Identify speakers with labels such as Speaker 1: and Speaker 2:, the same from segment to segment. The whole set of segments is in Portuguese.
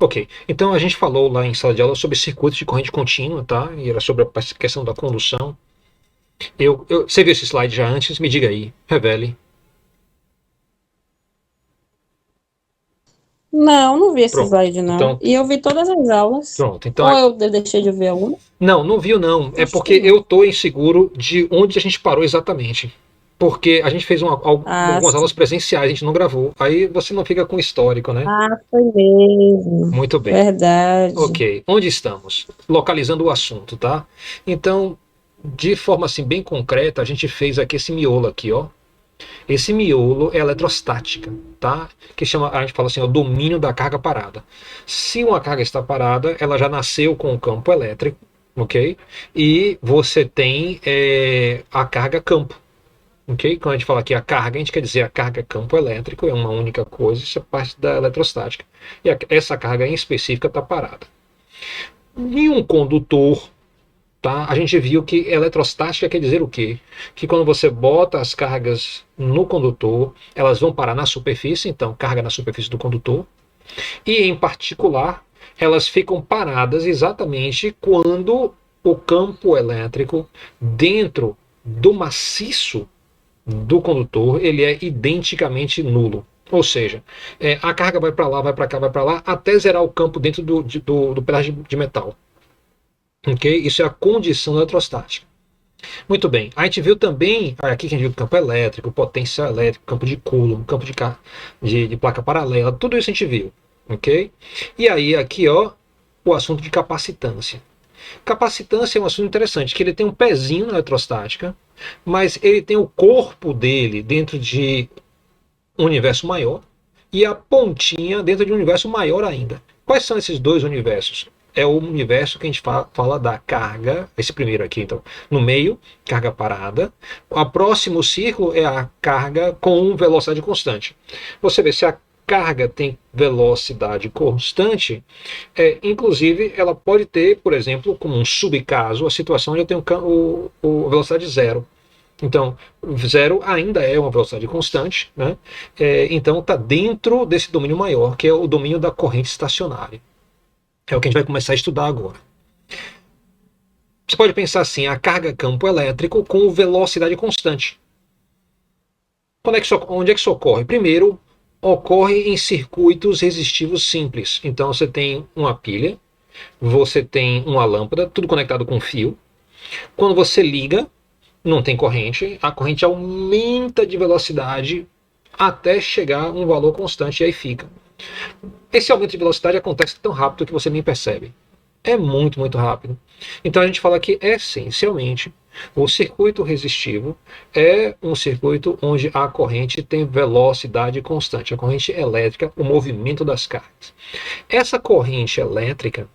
Speaker 1: Ok, então a gente falou lá em sala de aula sobre circuitos de corrente contínua, tá? E era sobre a questão da condução. Você viu esse slide já antes? Me diga aí, revele.
Speaker 2: Não, não vi esse
Speaker 1: Pronto.
Speaker 2: slide, não.
Speaker 1: Então,
Speaker 2: E eu vi todas as aulas.
Speaker 1: pronto. Então,
Speaker 2: Ou eu deixei de ver alguma?
Speaker 1: não, não viu não. É
Speaker 2: Acho que
Speaker 1: porque
Speaker 2: não.
Speaker 1: eu estou inseguro de onde a gente parou exatamente. Porque a gente fez
Speaker 2: Ah,
Speaker 1: algumas aulas
Speaker 2: sim.
Speaker 1: presenciais, a gente não gravou. Aí você não fica com histórico, né?
Speaker 2: Ah, foi mesmo.
Speaker 1: Muito bem.
Speaker 2: Verdade.
Speaker 1: Ok. Onde estamos? Localizando o assunto, tá? Então, de forma assim bem concreta, a gente fez aqui esse miolo aqui, ó. Esse miolo é eletrostática, tá? Que chama, a gente fala assim, o domínio da carga parada. Se uma carga está parada, ela já nasceu com o campo elétrico, ok? E você tem a carga campo, ok? Quando a gente fala aqui a carga, a gente quer dizer a carga campo elétrico, é uma única coisa, isso é parte da eletrostática. E essa carga em específica está parada. Em um condutor, tá? A gente viu que eletrostática quer dizer o quê? Que quando você bota as cargas no condutor, elas vão parar na superfície, então carga na superfície do condutor, e em particular, elas ficam paradas exatamente quando o campo elétrico dentro do maciço do condutor ele é identicamente nulo. Ou seja, a carga vai para lá, vai para cá, vai para lá, até zerar o campo dentro do pedaço de metal. Okay? Isso é a condição eletrostática. Muito bem. A gente viu também, aqui que a gente viu campo elétrico, potencial elétrico, campo de Coulomb, campo de placa paralela, tudo isso a gente viu. Ok? E aí, aqui, ó, o assunto de capacitância. Capacitância é um assunto interessante, que ele tem um pezinho na eletrostática, mas ele tem o corpo dele dentro de um universo maior e a pontinha dentro de um universo maior ainda. Quais são esses dois universos? É o universo que a gente fala da carga, esse primeiro aqui, então, no meio, carga parada. O próximo círculo é a carga com velocidade constante. Você vê se a carga tem velocidade constante, inclusive ela pode ter, por exemplo, como um subcaso, a situação onde eu tenho velocidade zero. Então, zero ainda é uma velocidade constante, né? Então, está dentro desse domínio maior, que é o domínio da corrente estacionária. É o que a gente vai começar a estudar agora. Você pode pensar assim, a carga campo elétrico com velocidade constante. Onde é que isso ocorre? Primeiro, ocorre em circuitos resistivos simples. Então, você tem uma pilha, você tem uma lâmpada, tudo conectado com fio. Quando você liga, não tem corrente, a corrente aumenta de velocidade até chegar a um valor constante e aí fica. Esse aumento de velocidade acontece tão rápido que você nem percebe. É muito, muito rápido. Então a gente fala que essencialmente o circuito resistivo é um circuito onde a corrente tem velocidade constante, a corrente elétrica, o movimento das cargas. Essa corrente elétrica,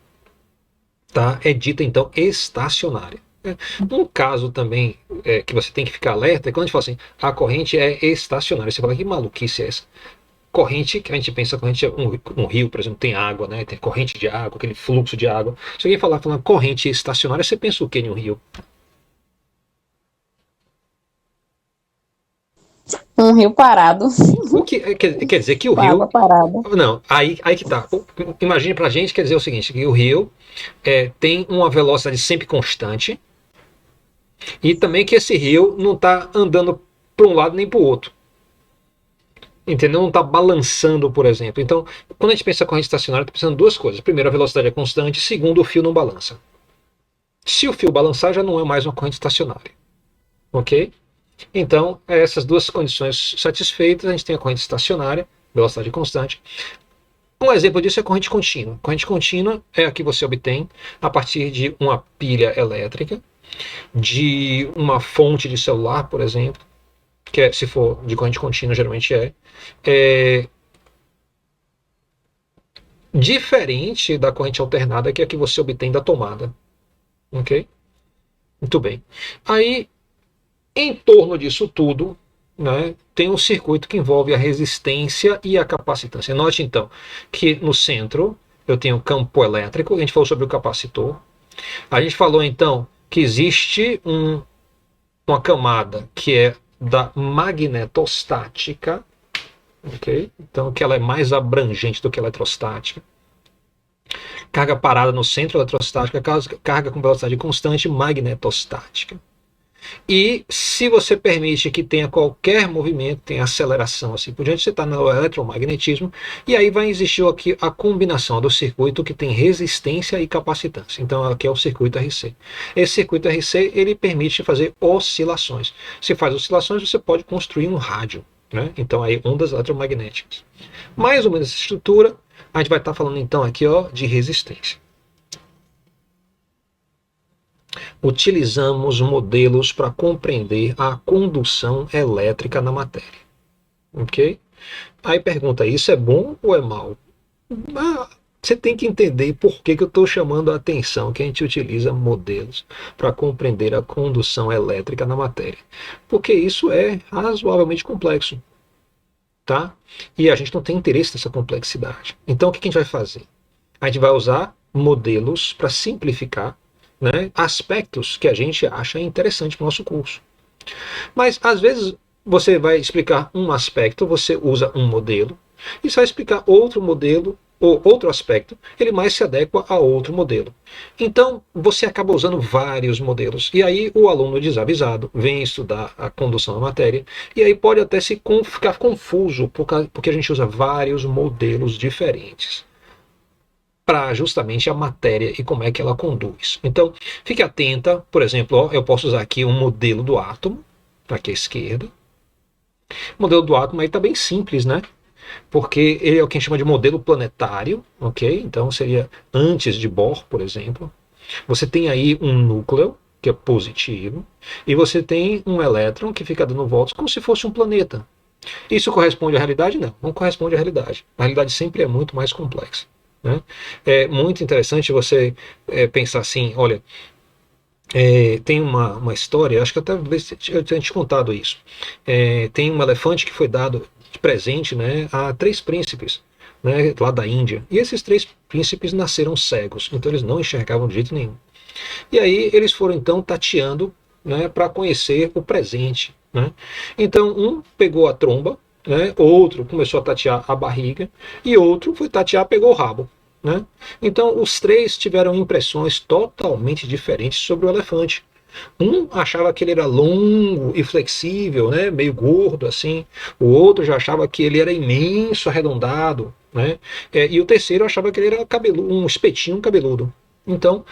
Speaker 1: tá, é dita então estacionária. Um caso também que você tem que ficar alerta é quando a gente fala assim, a corrente é estacionária. Você fala, que maluquice é essa? Corrente, que a gente pensa, corrente é um rio, por exemplo, tem água, né? Tem corrente de água, aquele fluxo de água. Se alguém falar falando corrente estacionária, você pensa o que em um rio?
Speaker 2: Um rio parado,
Speaker 1: O que quer dizer que o
Speaker 2: com a água
Speaker 1: rio.
Speaker 2: parada.
Speaker 1: Não, aí que tá. Imagine pra gente, quer dizer o seguinte: que o rio tem uma velocidade sempre constante e também que esse rio não está andando para um lado nem para o outro. Entendeu? Não está balançando, por exemplo. Então, quando a gente pensa em corrente estacionária, está pensando em duas coisas. Primeiro, a velocidade é constante. Segundo, o fio não balança. Se o fio balançar, já não é mais uma corrente estacionária. Ok? Então, essas duas condições satisfeitas, a gente tem a corrente estacionária, velocidade constante. Um exemplo disso é a corrente contínua. Corrente contínua é a que você obtém a partir de uma pilha elétrica, de uma fonte de celular, por exemplo, que se for de corrente contínua, geralmente é diferente da corrente alternada, que é a que você obtém da tomada. Ok? Muito bem. Aí, em torno disso tudo, né, tem um circuito que envolve a resistência e a capacitância. Note então que no centro eu tenho campo elétrico, a gente falou sobre o capacitor. A gente falou então que existe uma camada que é da magnetostática, ok? Então que ela é mais abrangente do que a eletrostática. carga parada no centro eletrostático, carga com velocidade constante magnetostática. E se você permite que tenha qualquer movimento, tenha aceleração assim por diante, você está no eletromagnetismo, e aí vai existir aqui a combinação do circuito que tem resistência e capacitância. Então aqui é o circuito RC. Esse circuito RC ele permite fazer oscilações. Se faz oscilações, você pode construir um rádio, né? Então aí ondas eletromagnéticas. Mais ou menos essa estrutura, a gente vai estar falando então aqui de resistência. Utilizamos modelos para compreender a condução elétrica na matéria. Ok? Aí pergunta, isso é bom ou é mal? Você tem que entender por que eu estou chamando a atenção que a gente utiliza modelos para compreender a condução elétrica na matéria. Porque isso é razoavelmente complexo. Tá? E a gente não tem interesse nessa complexidade. Então o que a gente vai fazer? A gente vai usar modelos para simplificar, né, aspectos que a gente acha interessante para o nosso curso. Mas às vezes você vai explicar um aspecto, você usa um modelo, e você vai explicar outro modelo ou outro aspecto, ele mais se adequa a outro modelo. Então você acaba usando vários modelos. E aí o aluno desavisado vem estudar a condução da matéria, e aí pode até ficar confuso, porque a gente usa vários modelos diferentes para justamente a matéria e como é que ela conduz. Então, fique atenta, por exemplo, eu posso usar aqui um modelo do átomo, aqui à esquerda. O modelo do átomo aí está bem simples, né? Porque ele é o que a gente chama de modelo planetário, ok? Então seria antes de Bohr, por exemplo. Você tem aí um núcleo, que é positivo, e você tem um elétron que fica dando voltas como se fosse um planeta. Isso corresponde à realidade? Não, não corresponde à realidade. A realidade sempre é muito mais complexa. Né? É muito interessante você pensar assim, olha, tem uma história, acho que até eu tenho te contado isso. Tem um elefante que foi dado de presente, né, a 3 príncipes, né, lá da Índia. E esses 3 príncipes nasceram cegos, então eles não enxergavam de jeito nenhum. E aí eles foram então tateando, né, para conhecer o presente. Né? Então um pegou a tromba, né, outro começou a tatear a barriga, e outro foi tatear, pegou o rabo. Né? Então os 3 tiveram impressões totalmente diferentes sobre o elefante. Um achava que ele era longo e flexível, né? Meio gordo assim. O outro já achava que ele era imenso, arredondado. Né? E o terceiro achava que ele era um espetinho cabeludo. Então,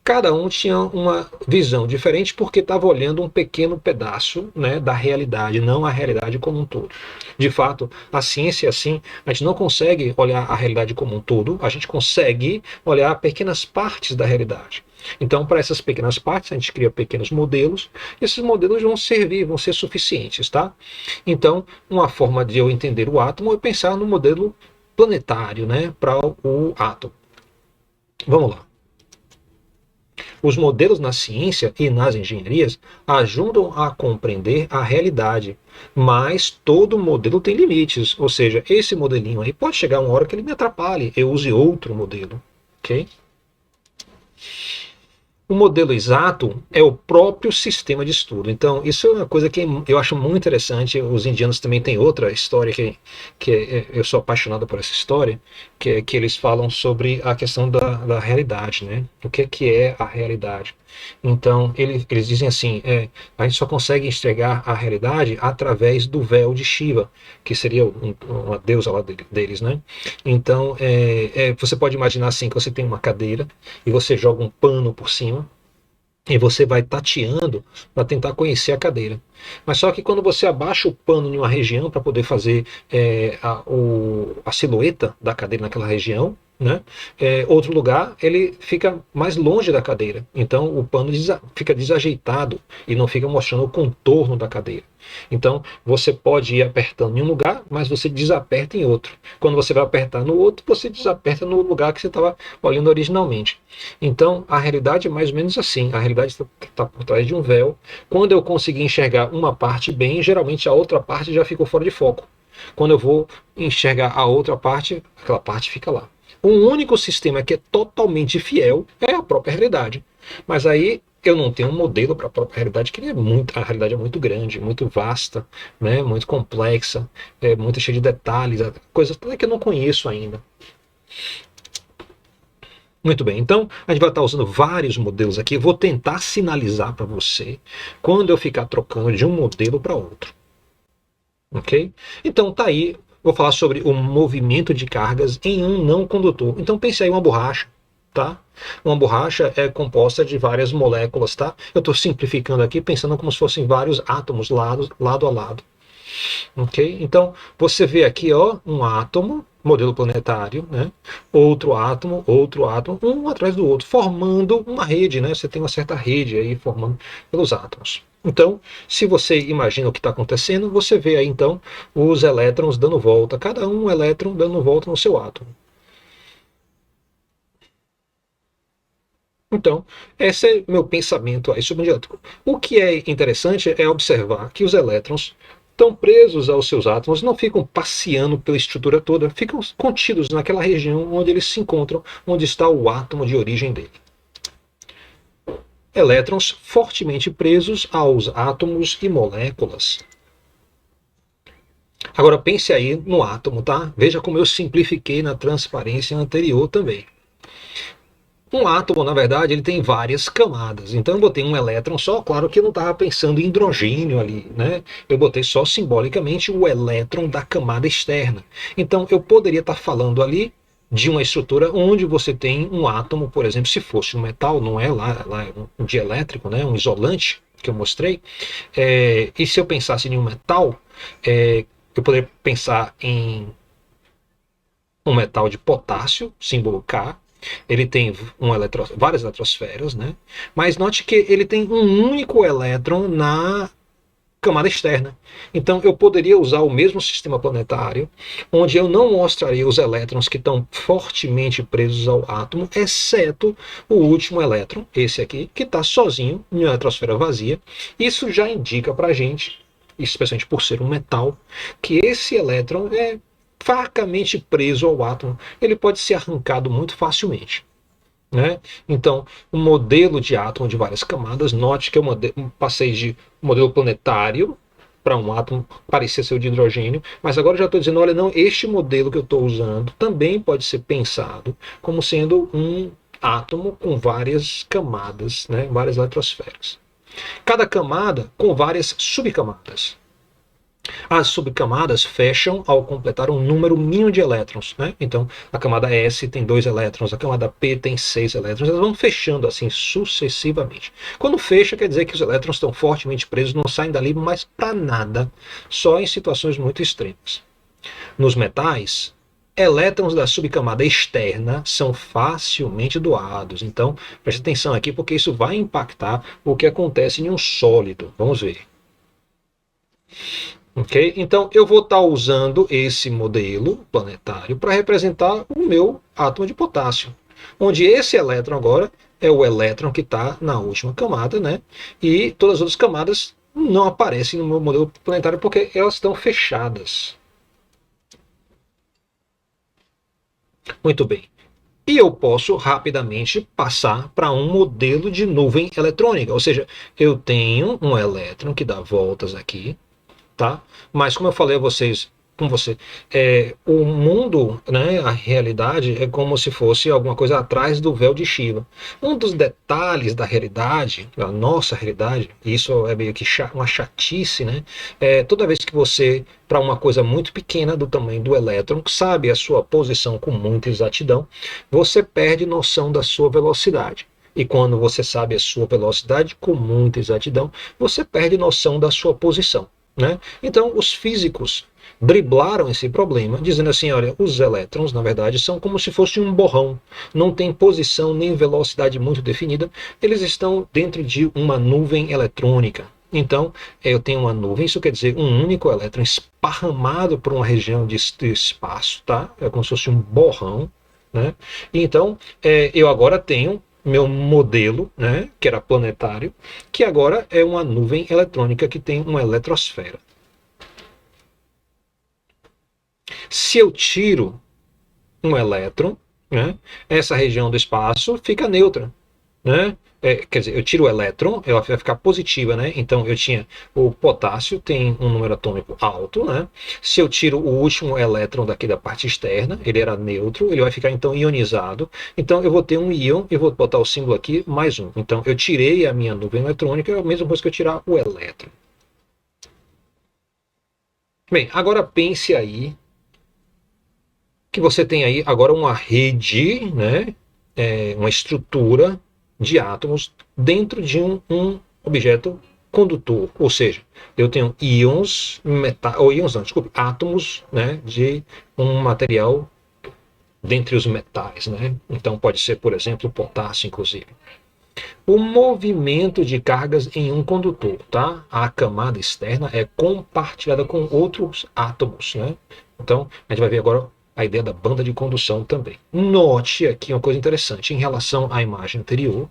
Speaker 1: cada um tinha uma visão diferente porque estava olhando um pequeno pedaço, né, da realidade, não a realidade como um todo. De fato, a ciência é assim, a gente não consegue olhar a realidade como um todo, a gente consegue olhar pequenas partes da realidade. Então, para essas pequenas partes, a gente cria pequenos modelos, e esses modelos vão servir, vão ser suficientes. Tá? Então, uma forma de eu entender o átomo é pensar no modelo planetário, né, para o átomo. Vamos lá. Os modelos na ciência e nas engenharias ajudam a compreender a realidade, mas todo modelo tem limites, ou seja, esse modelinho aí pode chegar uma hora que ele me atrapalhe, eu use outro modelo, ok? O modelo exato é o próprio sistema de estudo. Então, isso é uma coisa que eu acho muito interessante. Os indianos também têm outra história que eu sou apaixonado por essa história, que eles falam sobre a questão da realidade, né? O que é a realidade? Então, eles dizem assim, a gente só consegue enxergar a realidade através do véu de Shiva, que seria uma deusa lá deles, né? Então, você pode imaginar assim, que você tem uma cadeira e você joga um pano por cima, e você vai tateando para tentar conhecer a cadeira. Mas só que quando você abaixa o pano em uma região para poder fazer a silhueta da cadeira naquela região, né? Outro lugar ele fica mais longe da cadeira. Então o pano fica desajeitado e não fica mostrando o contorno da cadeira. Então você pode ir apertando em um lugar, mas você desaperta em outro. Quando você vai apertar no outro, você desaperta no lugar que você estava olhando originalmente. Então a realidade é mais ou menos assim. A realidade está por trás de um véu. Quando eu conseguir enxergar uma parte bem, geralmente a outra parte já ficou fora de foco. Quando eu vou enxergar a outra parte, aquela parte fica lá. Um único sistema que é totalmente fiel é a própria realidade. Mas aí eu não tenho um modelo para a própria realidade, que a realidade é muito grande, muito vasta, né, muito complexa, muito cheia de detalhes, coisas que eu não conheço ainda. Muito bem, então a gente vai estar usando vários modelos aqui. Eu vou tentar sinalizar para você quando eu ficar trocando de um modelo para outro. Ok? Então tá aí, vou falar sobre o movimento de cargas em um não condutor. Então pense aí uma borracha, tá? Uma borracha é composta de várias moléculas, tá? Eu estou simplificando aqui, pensando como se fossem vários átomos lado a lado. Ok? Então, você vê aqui, ó, um átomo, modelo planetário, né? Outro átomo, um atrás do outro, formando uma rede, né? Você tem uma certa rede aí formando pelos átomos. Então, se você imagina o que está acontecendo, você vê aí então os elétrons dando volta, cada um elétron dando volta no seu átomo. Então, esse é meu pensamento aí sobre o dialético. O que é interessante é observar que os elétrons estão presos aos seus átomos, não ficam passeando pela estrutura toda, ficam contidos naquela região onde eles se encontram, onde está o átomo de origem dele. Elétrons fortemente presos aos átomos e moléculas. Agora pense aí no átomo, tá? Veja como eu simplifiquei na transparência anterior também. Um átomo, na verdade, ele tem várias camadas. Então eu botei um elétron só, claro que eu não estava pensando em hidrogênio ali, né? Eu botei só simbolicamente o elétron da camada externa. Então eu poderia estar falando ali de uma estrutura onde você tem um átomo, por exemplo, se fosse um metal, não é lá é um dielétrico, né? Um isolante que eu mostrei. E se eu pensasse em um metal, eu poderia pensar em um metal de potássio, símbolo K. Ele tem várias eletrosferas, né? Mas note que ele tem um único elétron na camada externa. Então eu poderia usar o mesmo sistema planetário, onde eu não mostraria os elétrons que estão fortemente presos ao átomo, exceto o último elétron, esse aqui, que está sozinho em uma eletrosfera vazia. Isso já indica para a gente, especialmente por ser um metal, que esse elétron é fracamente preso ao átomo, ele pode ser arrancado muito facilmente. Né? Então, um modelo de átomo de várias camadas, note que eu passei de modelo planetário para um átomo parecer ser o de hidrogênio, mas agora eu já estou dizendo, olha, não, este modelo que eu estou usando também pode ser pensado como sendo um átomo com várias camadas, né? Várias eletrosferas. Cada camada com várias subcamadas. As subcamadas fecham ao completar um número mínimo de elétrons. Né? Então, a camada S tem 2 elétrons, a camada P tem 6 elétrons, elas vão fechando assim sucessivamente. Quando fecha, quer dizer que os elétrons estão fortemente presos, não saem dali mais para nada, só em situações muito extremas. Nos metais, elétrons da subcamada externa são facilmente doados. Então, preste atenção aqui, porque isso vai impactar o que acontece em um sólido. Vamos ver. Ok? Então eu vou estar usando esse modelo planetário para representar o meu átomo de potássio, onde esse elétron agora é o elétron que está na última camada, né? E todas as outras camadas não aparecem no meu modelo planetário porque elas estão fechadas. Muito bem. E eu posso rapidamente passar para um modelo de nuvem eletrônica, ou seja, eu tenho um elétron que dá voltas aqui, tá? Mas como eu falei a vocês, com você, o mundo, né, a realidade é como se fosse alguma coisa atrás do véu de Shiva. Um dos detalhes da realidade, da nossa realidade, isso é meio que uma chatice, né? Toda vez que você, para uma coisa muito pequena do tamanho do elétron, sabe a sua posição com muita exatidão, você perde noção da sua velocidade. E quando você sabe a sua velocidade com muita exatidão, você perde noção da sua posição. Né? Então, os físicos driblaram esse problema, dizendo assim, olha, os elétrons, na verdade, são como se fosse um borrão, não tem posição nem velocidade muito definida, eles estão dentro de uma nuvem eletrônica. Então, eu tenho uma nuvem, isso quer dizer um único elétron esparramado por uma região de espaço, tá? É como se fosse um borrão, né? Então, eu agora tenho meu modelo, né, que era planetário, que agora é uma nuvem eletrônica que tem uma eletrosfera. Se eu tiro um elétron, né, essa região do espaço fica neutra. né? Quer dizer, eu tiro o elétron, ela vai ficar positiva, né? Então eu tinha o potássio, tem um número atômico alto, né? Se eu tiro o último elétron daqui da parte externa, ele era neutro, ele vai ficar então ionizado. Então eu vou ter um íon, eu vou botar o símbolo aqui, mais um. Então eu tirei a minha nuvem eletrônica, é a mesma coisa que eu tirar o elétron. Bem, agora pense aí que você tem aí agora uma rede, né? Uma estrutura de átomos dentro de um objeto condutor, ou seja, eu tenho íons, ou íons não, desculpe, átomos, né, de um material dentre os metais, né? Então pode ser, por exemplo, potássio, inclusive. O movimento de cargas em um condutor, tá? A camada externa é compartilhada com outros átomos, né? Então, a gente vai ver agora a ideia da banda de condução também. Note aqui uma coisa interessante em relação à imagem anterior,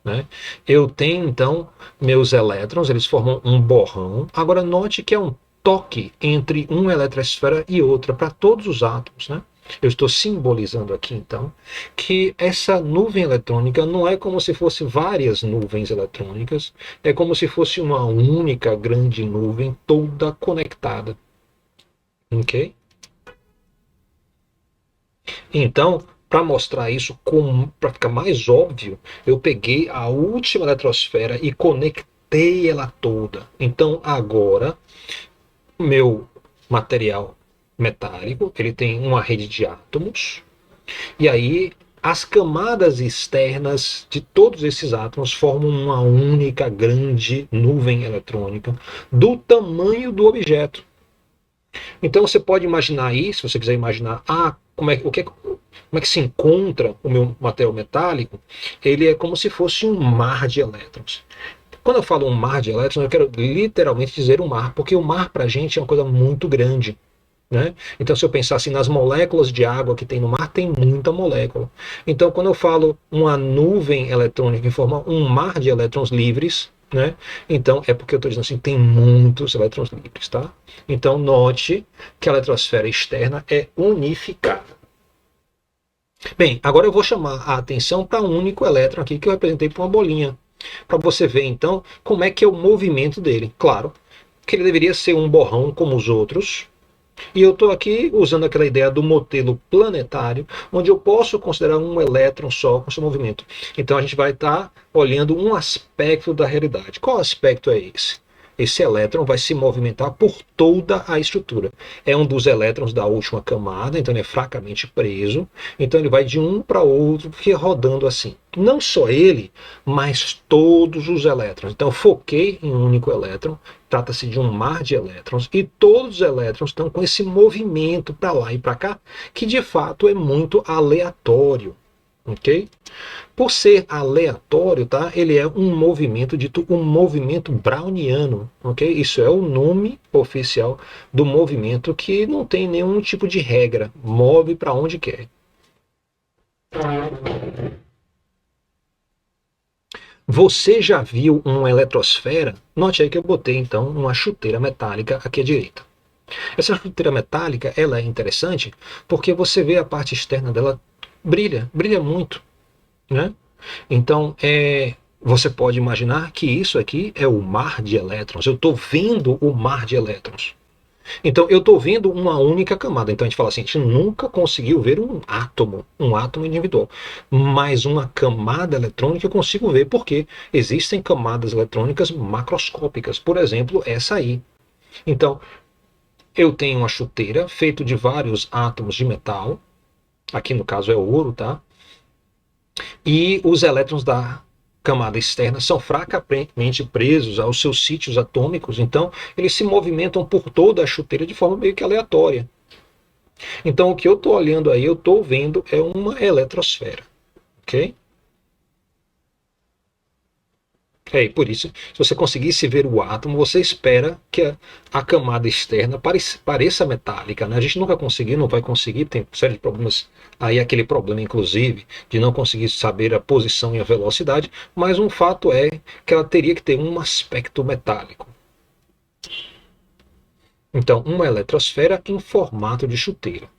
Speaker 1: né? Eu tenho então meus elétrons, eles formam um borrão. Agora note que é um toque entre uma eletrosfera e outra para todos os átomos, né? Eu estou simbolizando aqui então que essa nuvem eletrônica não é como se fosse várias nuvens eletrônicas, é como se fosse uma única grande nuvem toda conectada, ok? Então, para mostrar isso, para ficar mais óbvio, eu peguei a última eletrosfera e conectei ela toda. Então, agora, o meu material metálico, ele tem uma rede de átomos, e aí as camadas externas de todos esses átomos formam uma única grande nuvem eletrônica do tamanho do objeto. Então você pode imaginar aí, se você quiser imaginar, como é que se encontra o meu material metálico, ele é como se fosse um mar de elétrons. Quando eu falo um mar de elétrons, eu quero literalmente dizer um mar, porque o mar para a gente é uma coisa muito grande. Né? Então, se eu pensar assim nas moléculas de água que tem no mar, tem muita molécula. Então, quando eu falo uma nuvem eletrônica que forma um mar de elétrons livres, né? Então é porque eu estou dizendo assim, tem muitos elétrons livres, tá? Então note que a eletrosfera externa é unificada. Bem, agora eu vou chamar a atenção para um único elétron aqui que eu representei por uma bolinha, para você ver então como é que é o movimento dele. Claro que ele deveria ser um borrão como os outros, e eu estou aqui usando aquela ideia do modelo planetário, onde eu posso considerar um elétron só com seu movimento. Então a gente vai estar olhando um aspecto da realidade. Qual aspecto é esse? Esse elétron vai se movimentar por toda a estrutura. É um dos elétrons da última camada, então ele é fracamente preso. Então ele vai de um para outro, rodando assim. Não só ele, mas todos os elétrons. Então eu foquei em um único elétron. Trata-se de um mar de elétrons e todos os elétrons estão com esse movimento para lá e para cá, que de fato é muito aleatório, ok? Por ser aleatório, tá? Ele é um movimento dito um movimento browniano, ok? Isso é o nome oficial do movimento que não tem nenhum tipo de regra, move para onde quer. Você já viu uma eletrosfera? Note aí que eu botei então uma chuteira metálica aqui à direita. Essa chuteira metálica ela é interessante porque você vê a parte externa dela brilha muito, né? Então você pode imaginar que isso aqui é o mar de elétrons. Eu estou vendo o mar de elétrons. Então eu estou vendo uma única camada. Então a gente fala assim, a gente nunca conseguiu ver um átomo individual. Mas uma camada eletrônica eu consigo ver, porque existem camadas eletrônicas macroscópicas. Por exemplo, essa aí. Então, eu tenho uma chuteira feita de vários átomos de metal. Aqui no caso é ouro, tá? E os elétrons da camada externa são fracamente presos aos seus sítios atômicos, então eles se movimentam por toda a chuteira de forma meio que aleatória. Então o que eu estou olhando aí, eu estou vendo é uma eletrosfera, ok? E por isso, se você conseguisse ver o átomo, você espera que a camada externa pareça metálica. Né? A gente nunca conseguiu, não vai conseguir, tem série de problemas. Aí aquele problema, inclusive, de não conseguir saber a posição e a velocidade, mas um fato é que ela teria que ter um aspecto metálico. Então, uma eletrosfera em formato de chuteira.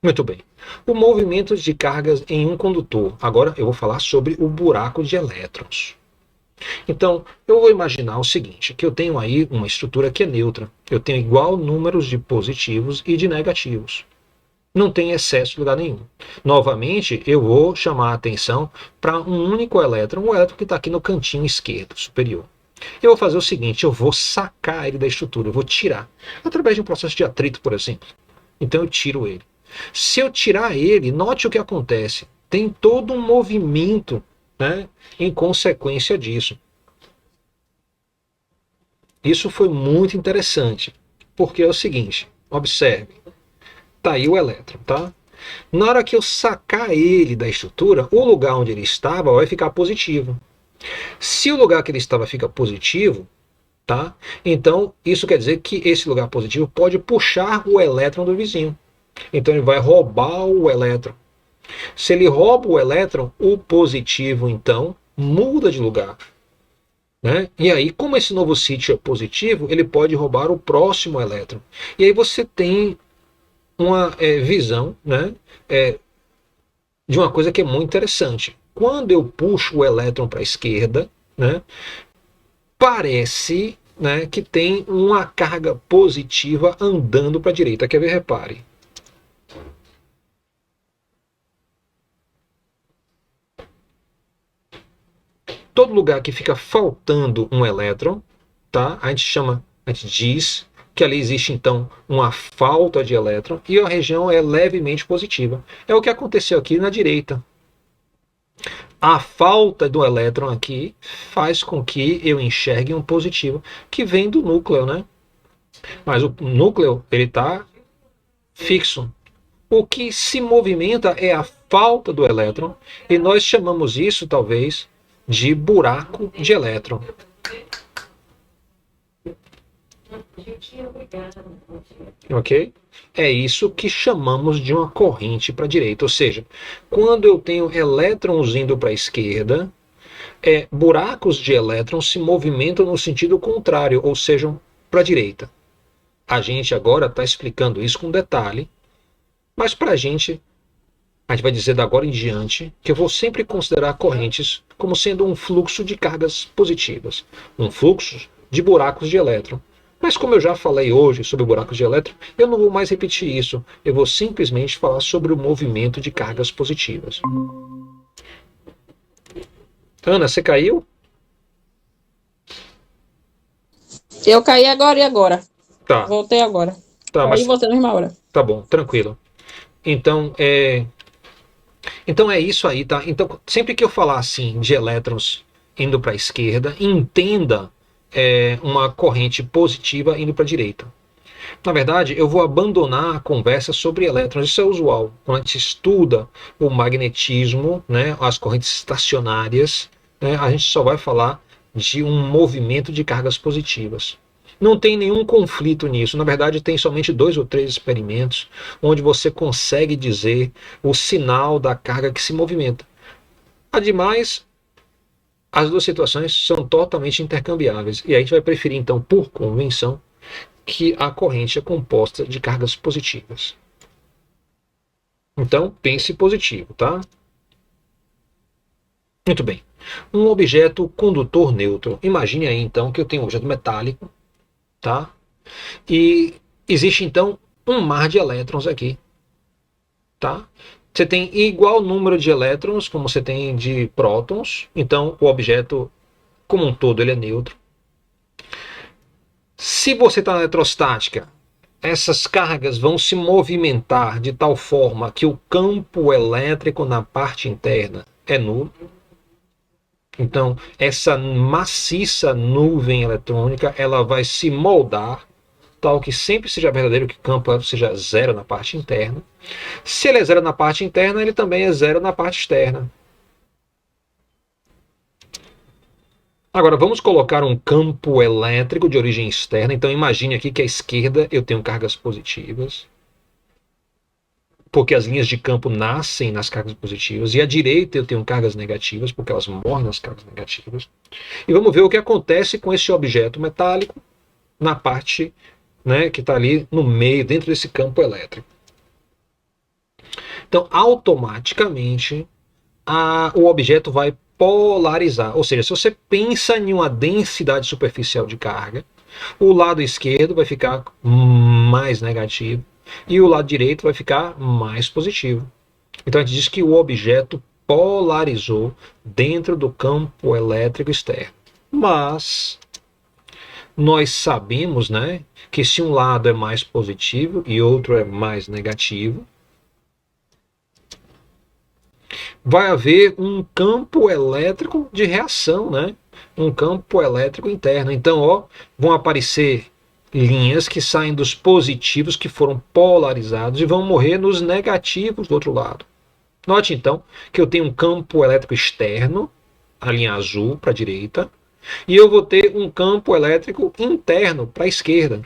Speaker 1: Muito bem. O movimento de cargas em um condutor. Agora eu vou falar sobre o buraco de elétrons. Então, eu vou imaginar o seguinte, que eu tenho aí uma estrutura que é neutra. Eu tenho igual números de positivos e de negativos. Não tem excesso de lugar nenhum. Novamente, eu vou chamar a atenção para um único elétron, o elétron que está aqui no cantinho esquerdo, superior. Eu vou fazer o seguinte, eu vou sacar ele da estrutura, eu vou tirar, através de um processo de atrito, por exemplo. Então eu tiro ele. Se eu tirar ele, note o que acontece. Tem todo um movimento, né, em consequência disso. Isso foi muito interessante, porque é o seguinte, observe, tá aí o elétron, tá? Na hora que eu sacar ele da estrutura, o lugar onde ele estava vai ficar positivo. Se o lugar que ele estava fica positivo, tá? Então isso quer dizer que esse lugar positivo pode puxar o elétron do vizinho. Então ele vai roubar o elétron. Se ele rouba o elétron, o positivo então muda de lugar. Né? E aí, como esse novo sítio é positivo, ele pode roubar o próximo elétron. E aí você tem uma visão, né, de uma coisa que é muito interessante. Quando eu puxo o elétron para a esquerda, né, parece, né, que tem uma carga positiva andando para a direita. Quer ver? Repare. Todo lugar que fica faltando um elétron, tá? A gente diz que ali existe então uma falta de elétron e a região é levemente positiva. É o que aconteceu aqui na direita. A falta do elétron aqui faz com que eu enxergue um positivo que vem do núcleo, né? Mas o núcleo ele está fixo. O que se movimenta é a falta do elétron e nós chamamos isso talvez de buraco de elétron. Ok? É isso que chamamos de uma corrente para a direita. Ou seja, quando eu tenho elétrons indo para a esquerda, buracos de elétrons se movimentam no sentido contrário, ou seja, para a direita. A gente agora está explicando isso com detalhe, mas para a gente vai dizer da agora em diante que eu vou sempre considerar correntes como sendo um fluxo de cargas positivas, um fluxo de buracos de elétron. Mas como eu já falei hoje sobre buracos de elétron, eu não vou mais repetir isso. Eu vou simplesmente falar sobre o movimento de cargas positivas. Ana, você caiu?
Speaker 2: Eu caí agora e agora.
Speaker 1: Tá.
Speaker 2: Voltei agora.
Speaker 1: Tá,
Speaker 2: Caí
Speaker 1: mas
Speaker 2: você na mesma hora.
Speaker 1: tá bom, tranquilo. Então é isso aí, tá? Então, sempre que eu falar assim de elétrons indo para a esquerda, entenda uma corrente positiva indo para a direita. Na verdade, eu vou abandonar a conversa sobre elétrons. Isso é usual. Quando a gente estuda o magnetismo, né, as correntes estacionárias, né, a gente só vai falar de um movimento de cargas positivas. Não tem nenhum conflito nisso. Na verdade, tem somente 2 ou 3 experimentos onde você consegue dizer o sinal da carga que se movimenta. Ademais, as duas situações são totalmente intercambiáveis. E aí a gente vai preferir, então, por convenção, que a corrente é composta de cargas positivas. Então, pense positivo, tá? Muito bem. Um objeto condutor neutro. Imagine aí, então, que eu tenho um objeto metálico, tá? E existe, então, um mar de elétrons aqui, tá? Você tem igual número de elétrons como você tem de prótons, então o objeto, como um todo, ele é neutro. Se você está na eletrostática, essas cargas vão se movimentar de tal forma que o campo elétrico na parte interna é nulo. Então, essa maciça nuvem eletrônica, ela vai se moldar tal que sempre seja verdadeiro, que o campo elétrico seja zero na parte interna. Se ele é zero na parte interna, ele também é zero na parte externa. Agora, vamos colocar um campo elétrico de origem externa. Então, imagine aqui que à esquerda eu tenho cargas positivas, porque as linhas de campo nascem nas cargas positivas, e à direita eu tenho cargas negativas, porque elas morrem nas cargas negativas. E vamos ver o que acontece com esse objeto metálico na parte, né, que está ali no meio, dentro desse campo elétrico. Então, automaticamente, o objeto vai polarizar. Ou seja, se você pensa em uma densidade superficial de carga, o lado esquerdo vai ficar mais negativo e o lado direito vai ficar mais positivo. Então a gente diz que o objeto polarizou dentro do campo elétrico externo. Mas nós sabemos, né, que se um lado é mais positivo e outro é mais negativo, vai haver um campo elétrico de reação, né? Um campo elétrico interno. Então, ó, vão aparecer linhas que saem dos positivos que foram polarizados e vão morrer nos negativos do outro lado. Note então que eu tenho um campo elétrico externo, a linha azul para a direita, e eu vou ter um campo elétrico interno para a esquerda.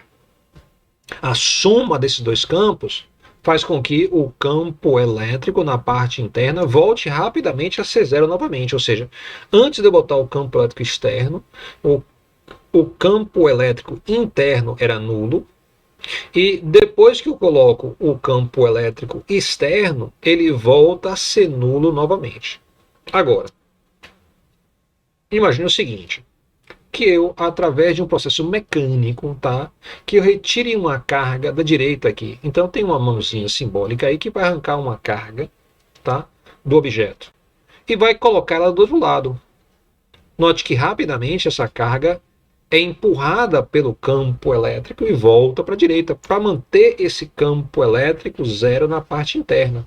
Speaker 1: A soma desses dois campos faz com que o campo elétrico na parte interna volte rapidamente a ser zero novamente. Ou seja, antes de eu botar o campo elétrico externo, o campo elétrico interno era nulo, e depois que eu coloco o campo elétrico externo, ele volta a ser nulo novamente. Agora, imagine o seguinte, que eu, através de um processo mecânico, tá, que eu retire uma carga da direita aqui. Então tem uma mãozinha simbólica aí que vai arrancar uma carga, tá, do objeto e vai colocá-la do outro lado. Note que rapidamente essa carga é empurrada pelo campo elétrico e volta para a direita, para manter esse campo elétrico zero na parte interna.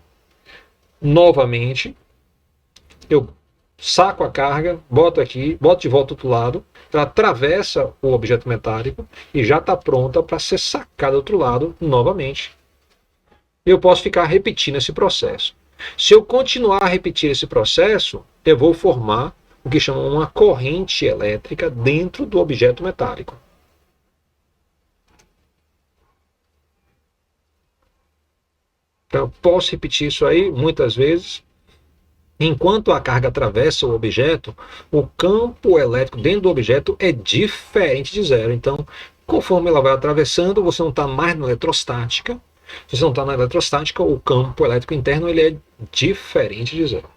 Speaker 1: Novamente, eu saco a carga, boto aqui, boto de volta do outro lado, ela atravessa o objeto metálico e já está pronta para ser sacada do outro lado novamente. Eu posso ficar repetindo esse processo. Se eu continuar a repetir esse processo, eu vou formar o que chamam uma corrente elétrica dentro do objeto metálico. Então, eu posso repetir isso aí muitas vezes. Enquanto a carga atravessa o objeto, o campo elétrico dentro do objeto é diferente de zero. Então, conforme ela vai atravessando, você não está mais na eletrostática. Se você não está na eletrostática, o campo elétrico interno ele é diferente de zero.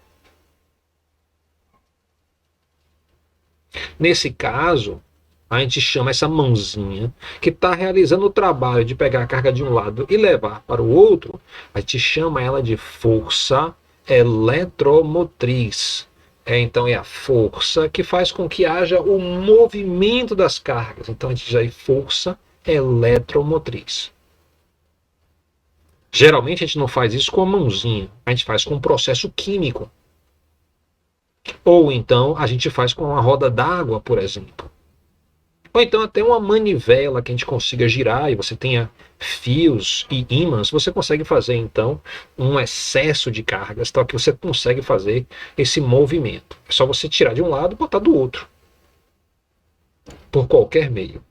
Speaker 1: Nesse caso, a gente chama essa mãozinha que está realizando o trabalho de pegar a carga de um lado e levar para o outro, a gente chama ela de força eletromotriz. Então é a força que faz com que haja o movimento das cargas. Então a gente diz aí força eletromotriz. Geralmente a gente não faz isso com a mãozinha, a gente faz com um processo químico. Ou então a gente faz com uma roda d'água, por exemplo. Ou então até uma manivela que a gente consiga girar e você tenha fios e ímãs, você consegue fazer então um excesso de cargas, tal que você consegue fazer esse movimento. É só você tirar de um lado e botar do outro. Por qualquer meio.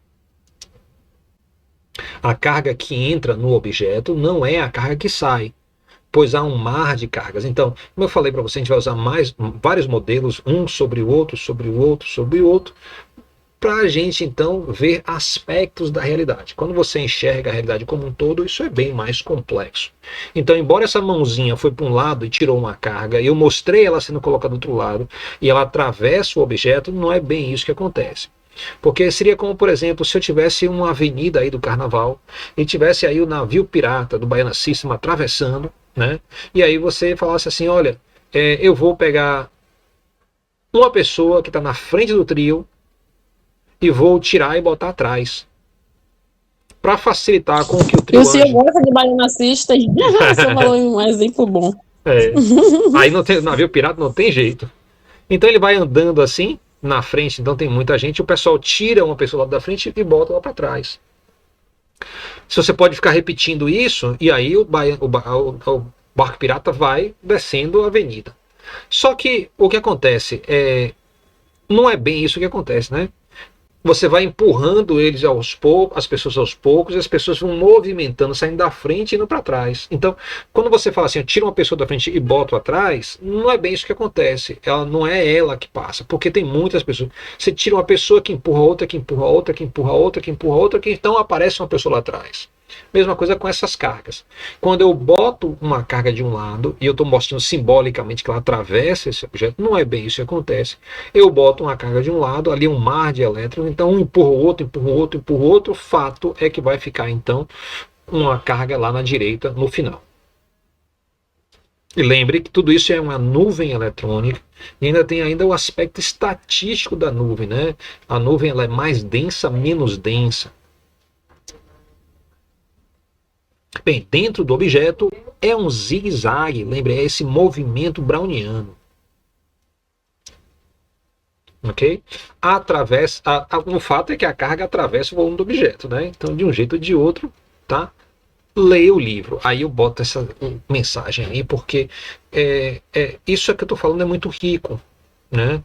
Speaker 1: A carga que entra no objeto não é a carga que sai, pois há um mar de cargas. Então, como eu falei para você, a gente vai usar vários modelos, um sobre o outro, sobre o outro, sobre o outro, para a gente então ver aspectos da realidade. Quando você enxerga a realidade como um todo, isso é bem mais complexo. Então, embora essa mãozinha foi para um lado e tirou uma carga, e eu mostrei ela sendo colocada do outro lado, e ela atravessa o objeto, não é bem isso que acontece. Porque seria como, por exemplo, se eu tivesse uma avenida aí do Carnaval e tivesse aí o navio pirata do Baiana System atravessando, né? E aí você falasse assim, olha, eu vou pegar uma pessoa que está na frente do trio e vou tirar e botar atrás. Para facilitar com que o trio
Speaker 2: E o senhor
Speaker 1: ande.
Speaker 2: gosta de Baiana System? Você falou um exemplo bom.
Speaker 1: Aí não tem, navio pirata não tem jeito. Então ele vai andando assim, na frente, então tem muita gente, o pessoal tira uma pessoa lá da frente e bota lá para trás. Se você pode ficar repetindo isso, e aí o barco pirata vai descendo a avenida. Só que o que acontece não é bem isso que acontece, né? Você vai empurrando eles aos poucos, as pessoas aos poucos, e as pessoas vão movimentando, saindo da frente e indo para trás. Então, quando você fala assim, eu tiro uma pessoa da frente e boto atrás, não é bem isso que acontece. Ela não é ela que passa, porque tem muitas pessoas. Você tira uma pessoa que empurra outra, que empurra outra, que empurra outra, que empurra outra, que então aparece uma pessoa lá atrás. Mesma coisa com essas cargas. Quando eu boto uma carga de um lado, e eu estou mostrando simbolicamente que ela atravessa esse objeto, não é bem isso que acontece. Eu boto uma carga de um lado, ali um mar de elétrons, então um empurra o outro, empurra o outro, empurra o outro. O fato é que vai ficar, então, uma carga lá na direita no final. E lembre que tudo isso é uma nuvem eletrônica e ainda tem o aspecto estatístico da nuvem, né? A nuvem ela é mais densa, menos densa. Bem, dentro do objeto é um zigue-zague, lembre, é esse movimento browniano. Ok? O fato é que a carga atravessa o volume do objeto, né? Então, de um jeito ou de outro, tá? Leia o livro. Aí eu boto essa mensagem aí, porque isso que eu estou falando é muito rico, né?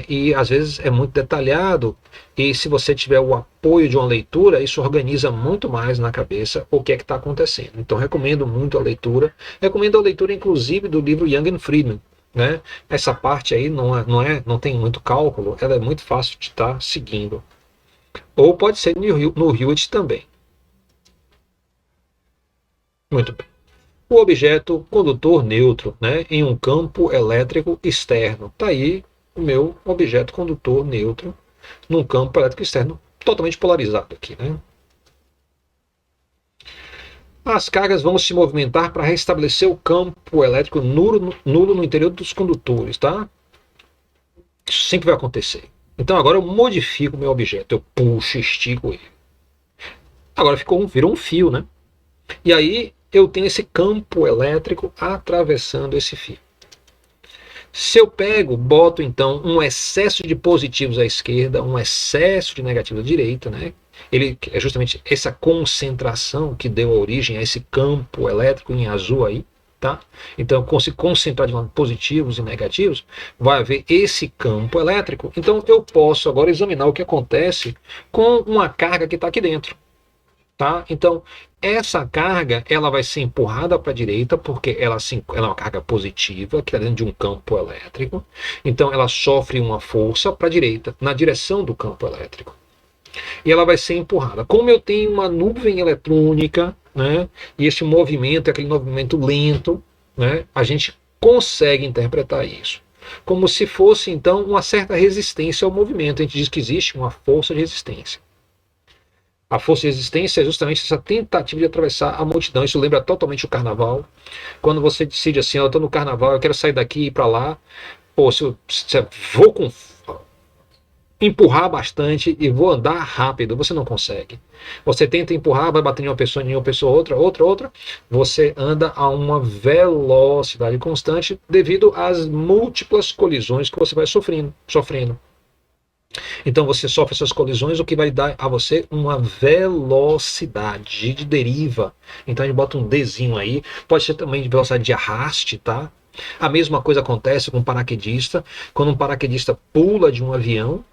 Speaker 1: E às vezes é muito detalhado, e se você tiver o apoio de uma leitura, isso organiza muito mais na cabeça o que é que está acontecendo. Então recomendo muito a leitura, inclusive do livro Young and Friedman, né? Essa parte aí não tem muito cálculo, ela é muito fácil de estar seguindo. Ou pode ser no Hewitt também. Muito bem. O objeto condutor neutro, né, em um campo elétrico externo. Está aí o meu objeto condutor neutro num campo elétrico externo totalmente polarizado aqui. Né? As cargas vão se movimentar para restabelecer o campo elétrico nulo no interior dos condutores. Tá? Isso sempre vai acontecer. Então agora eu modifico o meu objeto, eu puxo, estico ele. Agora virou um fio, né? E aí eu tenho esse campo elétrico atravessando esse fio. Se eu boto então um excesso de positivos à esquerda, um excesso de negativos à direita, né? Ele é justamente essa concentração que deu origem a esse campo elétrico em azul aí, tá? Então, se concentrar de lado positivos e negativos, vai haver esse campo elétrico. Então, eu posso agora examinar o que acontece com uma carga que está aqui dentro. Tá? Então, essa carga ela vai ser empurrada para a direita, porque ela é uma carga positiva, que está dentro de um campo elétrico. Então, ela sofre uma força para a direita, na direção do campo elétrico. E ela vai ser empurrada. Como eu tenho uma nuvem eletrônica, né, e esse movimento é aquele movimento lento, né, a gente consegue interpretar isso como se fosse, então, uma certa resistência ao movimento. A gente diz que existe uma força de resistência. A força de resistência é justamente essa tentativa de atravessar a multidão. Isso lembra totalmente o carnaval. Quando você decide assim, eu estou no carnaval, eu quero sair daqui e ir para lá. Pô, se eu vou empurrar bastante e vou andar rápido, você não consegue. Você tenta empurrar, vai bater em uma pessoa, outra. Você anda a uma velocidade constante devido às múltiplas colisões que você vai sofrendo. Então você sofre essas colisões, o que vai dar a você uma velocidade de deriva. Então a gente bota um Dzinho aí, pode ser também de velocidade de arraste, tá? A mesma coisa acontece com um paraquedista. Quando um paraquedista pula de um avião,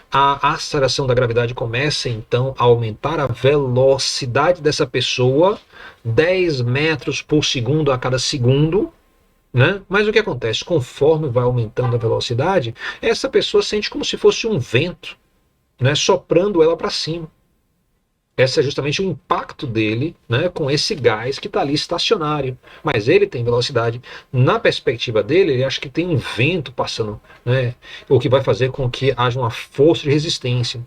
Speaker 1: a aceleração da gravidade começa então a aumentar a velocidade dessa pessoa 10 metros por segundo a cada segundo. Né? Mas o que acontece? Conforme vai aumentando a velocidade, essa pessoa sente como se fosse um vento, né? Soprando ela para cima. Esse é justamente o impacto dele, né, com esse gás que está ali estacionário. Mas ele tem velocidade. Na perspectiva dele, ele acha que tem um vento passando, né, o que vai fazer com que haja uma força de resistência.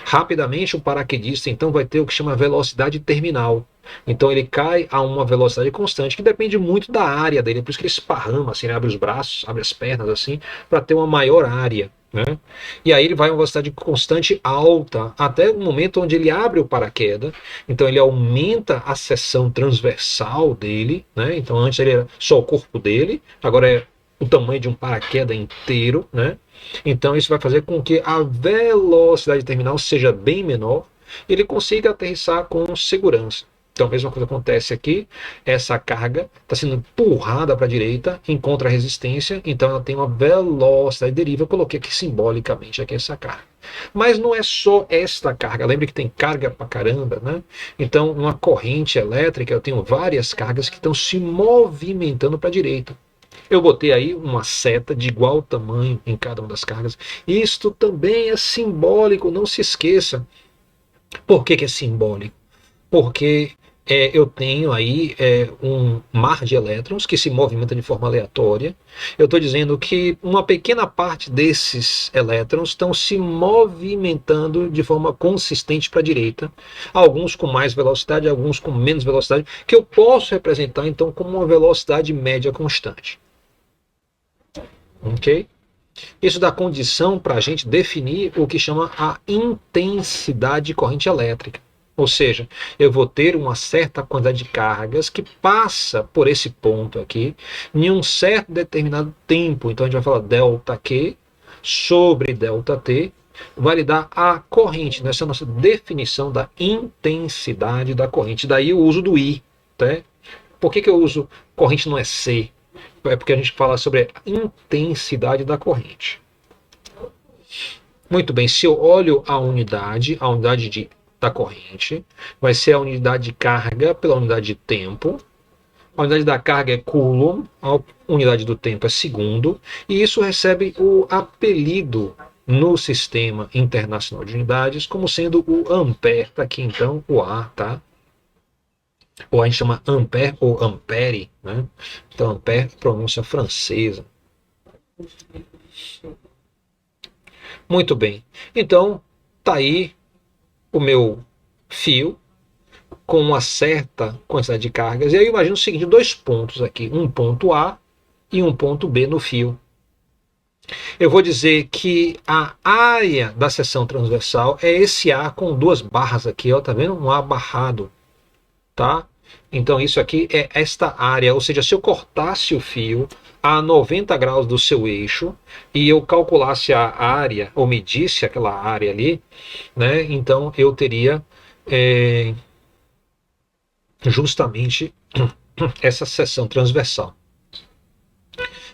Speaker 1: Rapidamente, o paraquedista então vai ter o que chama velocidade terminal. Então ele cai a uma velocidade constante, que depende muito da área dele, por isso que ele esparrama, assim, ele abre os braços, abre as pernas assim, para ter uma maior área. Né? E aí ele vai a uma velocidade constante alta, até o momento onde ele abre o paraquedas, então ele aumenta a seção transversal dele, né? Então antes ele era só o corpo dele, agora é o tamanho de um paraquedas inteiro, né? Então isso vai fazer com que a velocidade terminal seja bem menor e ele consiga aterrissar com segurança. Então a mesma coisa acontece aqui, essa carga está sendo empurrada para a direita, encontra resistência, então ela tem uma velocidade de deriva, eu coloquei aqui simbolicamente aqui essa carga. Mas não é só esta carga, lembre que tem carga pra caramba, né? Então numa corrente elétrica eu tenho várias cargas que estão se movimentando para a direita. Eu botei aí uma seta de igual tamanho em cada uma das cargas. Isto também é simbólico, não se esqueça. Por que é simbólico? porque eu tenho aí um mar de elétrons que se movimenta de forma aleatória. Eu estou dizendo que uma pequena parte desses elétrons estão se movimentando de forma consistente para a direita, alguns com mais velocidade, alguns com menos velocidade, que eu posso representar então como uma velocidade média constante. Ok? Isso dá condição para a gente definir o que chama a intensidade de corrente elétrica. Ou seja, eu vou ter uma certa quantidade de cargas que passa por esse ponto aqui em um certo determinado tempo. Então a gente vai falar ΔQ sobre ΔT, vai lhe dar a corrente. Essa é a nossa definição da intensidade da corrente. Daí o uso do I. Tá? Por que eu uso corrente não é C? É porque a gente fala sobre a intensidade da corrente. Muito bem, se eu olho a unidade da corrente, vai ser a unidade de carga pela unidade de tempo. A unidade da carga é coulomb, a unidade do tempo é segundo, e isso recebe o apelido no sistema internacional de unidades como sendo o ampere. Está aqui então o A, tá? Ou a gente chama ampere ou ampere, né? Então ampere, pronúncia francesa. Muito bem. Então, tá aí o meu fio com uma certa quantidade de cargas. E aí eu imagino o seguinte, dois pontos aqui, um ponto A e um ponto B no fio. Eu vou dizer que a área da seção transversal é esse A com duas barras aqui, ó, tá vendo? Um A barrado, tá? Então isso aqui é esta área, ou seja, se eu cortasse o fio a 90 graus do seu eixo e eu calculasse a área, ou medisse aquela área ali, né, então eu teria justamente essa seção transversal.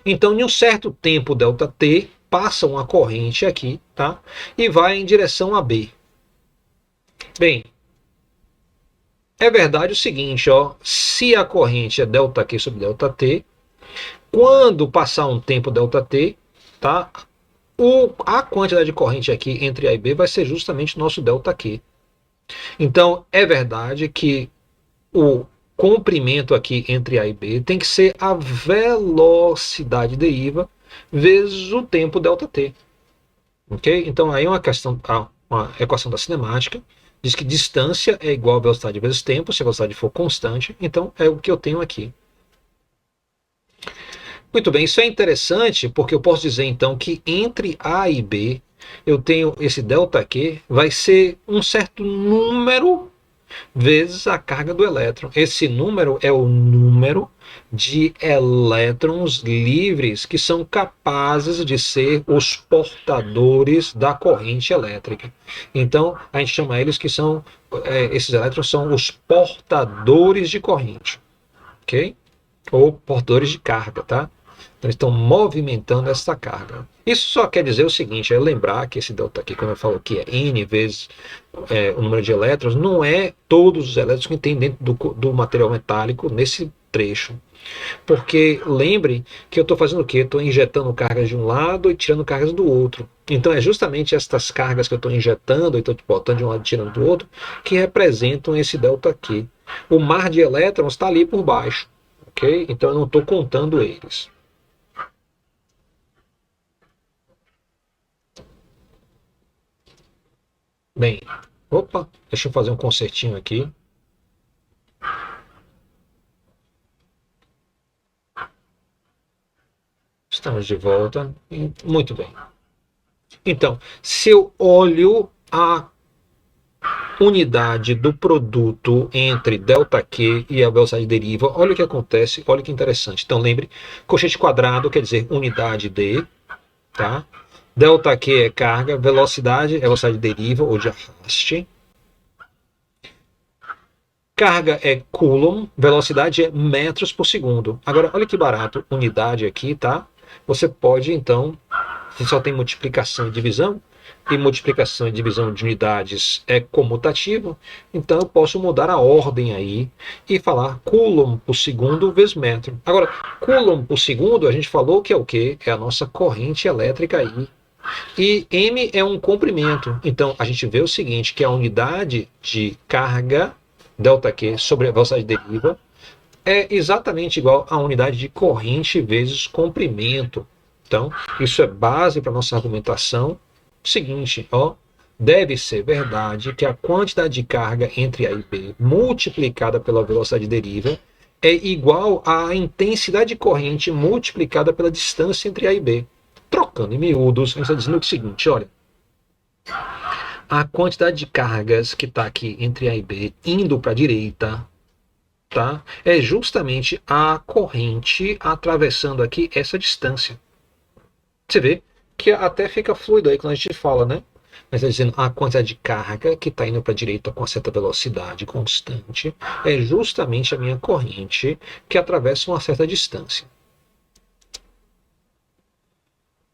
Speaker 1: Então, em um certo tempo ΔT, passa uma corrente aqui, tá? E vai em direção a B. Bem, é verdade o seguinte, ó, se a corrente é ΔQ sobre ΔT, quando passar um tempo ΔT, tá? A quantidade de corrente aqui entre A e B vai ser justamente nosso ΔQ. Então, é verdade que o comprimento aqui entre A e B tem que ser a velocidade deriva vezes o tempo ΔT. Ok? Então, aí é uma equação da cinemática. Diz que distância é igual a velocidade vezes tempo, se a velocidade for constante. Então, é o que eu tenho aqui. Muito bem, isso é interessante porque eu posso dizer então que entre A e B eu tenho esse ΔQ, vai ser um certo número vezes a carga do elétron. Esse número é o número de elétrons livres que são capazes de ser os portadores da corrente elétrica. Então, a gente chama eles que são, esses elétrons são os portadores de corrente, ok? Ou portadores de carga, tá? Então, eles estão movimentando essa carga. Isso só quer dizer o seguinte, é lembrar que esse delta aqui, quando eu falo que é N vezes o número de elétrons, não é todos os elétrons que tem dentro do material metálico nesse trecho. Porque lembre que eu estou fazendo o quê? Estou injetando cargas de um lado e tirando cargas do outro. Então é justamente estas cargas que eu estou injetando e estou botando de um lado e tirando do outro que representam esse delta aqui. O mar de elétrons está ali por baixo. Okay? Então eu não estou contando eles. Bem, opa, deixa eu fazer um concertinho aqui. Estamos de volta. Muito bem. Então, se eu olho a unidade do produto entre ΔQ e a velocidade deriva, olha o que acontece, olha que interessante. Então, lembre, colchete quadrado quer dizer unidade D, tá? ΔQ é carga, velocidade é velocidade deriva ou de arraste. Carga é coulomb, velocidade é metros por segundo. Agora, olha que barato, unidade aqui, tá? Você pode, então, se só tem multiplicação e divisão, e multiplicação e divisão de unidades é comutativo, então eu posso mudar a ordem aí e falar coulomb por segundo vezes metro. Agora, coulomb por segundo, a gente falou que é o quê? É a nossa corrente elétrica aí. E M é um comprimento. Então, a gente vê o seguinte, que a unidade de carga ΔQ sobre a velocidade de deriva é exatamente igual à unidade de corrente vezes comprimento. Então, isso é base para a nossa argumentação. Seguinte, ó, deve ser verdade que a quantidade de carga entre A e B multiplicada pela velocidade de deriva é igual à intensidade de corrente multiplicada pela distância entre A e B. Trocando em miúdos, a gente está dizendo o seguinte, olha, a quantidade de cargas que está aqui entre A e B indo para a direita, tá, é justamente a corrente atravessando aqui essa distância. Você vê que até fica fluido aí quando a gente fala, né? Mas está dizendo a quantidade de carga que está indo para a direita com uma certa velocidade constante é justamente a minha corrente que atravessa uma certa distância.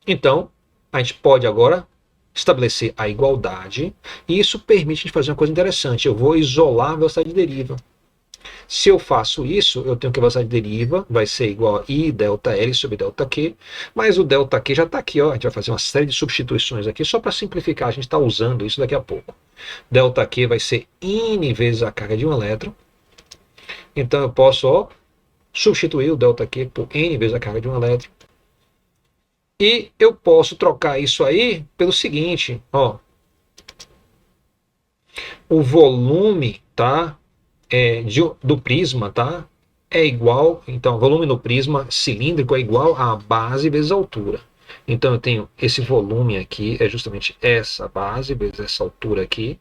Speaker 1: Então, a gente pode agora estabelecer a igualdade e isso permite a gente fazer uma coisa interessante. Eu vou isolar a velocidade de deriva. Se eu faço isso, eu tenho que a velocidade de deriva vai ser igual a I ΔL sobre ΔQ, mas o ΔQ já está aqui, ó. A gente vai fazer uma série de substituições aqui, só para simplificar, a gente está usando isso daqui a pouco. ΔQ vai ser N vezes a carga de um elétron, então eu posso, ó, substituir o ΔQ por N vezes a carga de um elétron, e eu posso trocar isso aí pelo seguinte, ó, o volume, tá? Do prisma, tá? É igual, então, o volume no prisma cilíndrico é igual a base vezes a altura. Então, eu tenho esse volume aqui, é justamente essa base vezes essa altura aqui.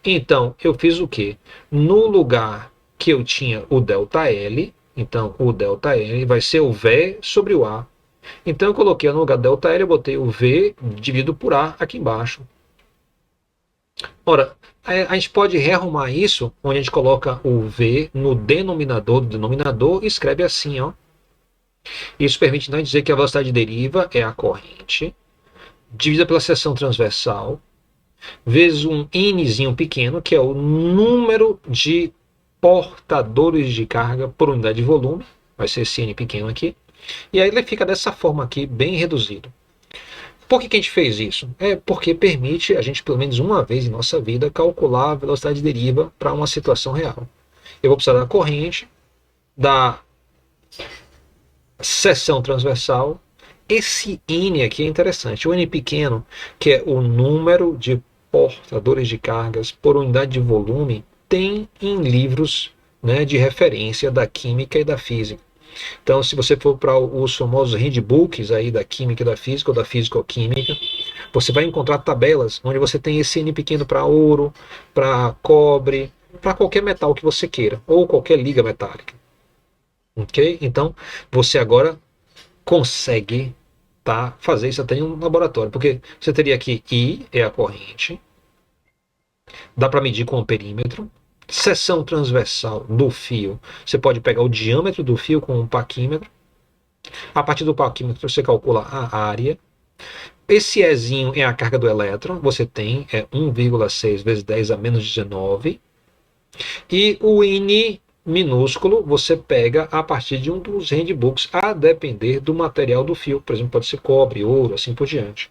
Speaker 1: Então, eu fiz o quê? No lugar que eu tinha o ΔL, então, o ΔL vai ser o V sobre o A. Então, eu coloquei no lugar do ΔL, eu botei o V dividido por A aqui embaixo. Ora, a gente pode rearrumar isso, onde a gente coloca o V no denominador do denominador e escreve assim, ó. Isso permite então dizer que a velocidade de deriva é a corrente, dividida pela seção transversal, vezes um Nzinho pequeno, que é o número de portadores de carga por unidade de volume, vai ser esse N pequeno aqui, e aí ele fica dessa forma aqui, bem reduzido. Por que a gente fez isso? É porque permite a gente, pelo menos uma vez em nossa vida, calcular a velocidade de deriva para uma situação real. Eu vou precisar da corrente, da seção transversal. Esse N aqui é interessante. O N pequeno, que é o número de portadores de cargas por unidade de volume, tem em livros, né, de referência da química e da física. Então, se você for para os famosos handbooks aí da química e da física, ou da físico-química, você vai encontrar tabelas onde você tem esse N pequeno para ouro, para cobre, para qualquer metal que você queira, ou qualquer liga metálica. Ok? Então, você agora consegue, tá, fazer isso até em um laboratório, porque você teria aqui I é a corrente, dá para medir com o perímetro, seção transversal do fio, você pode pegar o diâmetro do fio com um paquímetro. A partir do paquímetro você calcula a área. Esse Ezinho é a carga do elétron, você tem 1,6 vezes 10 a menos 19. E o N minúsculo você pega a partir de um dos handbooks, a depender do material do fio. Por exemplo, pode ser cobre, ouro, assim por diante.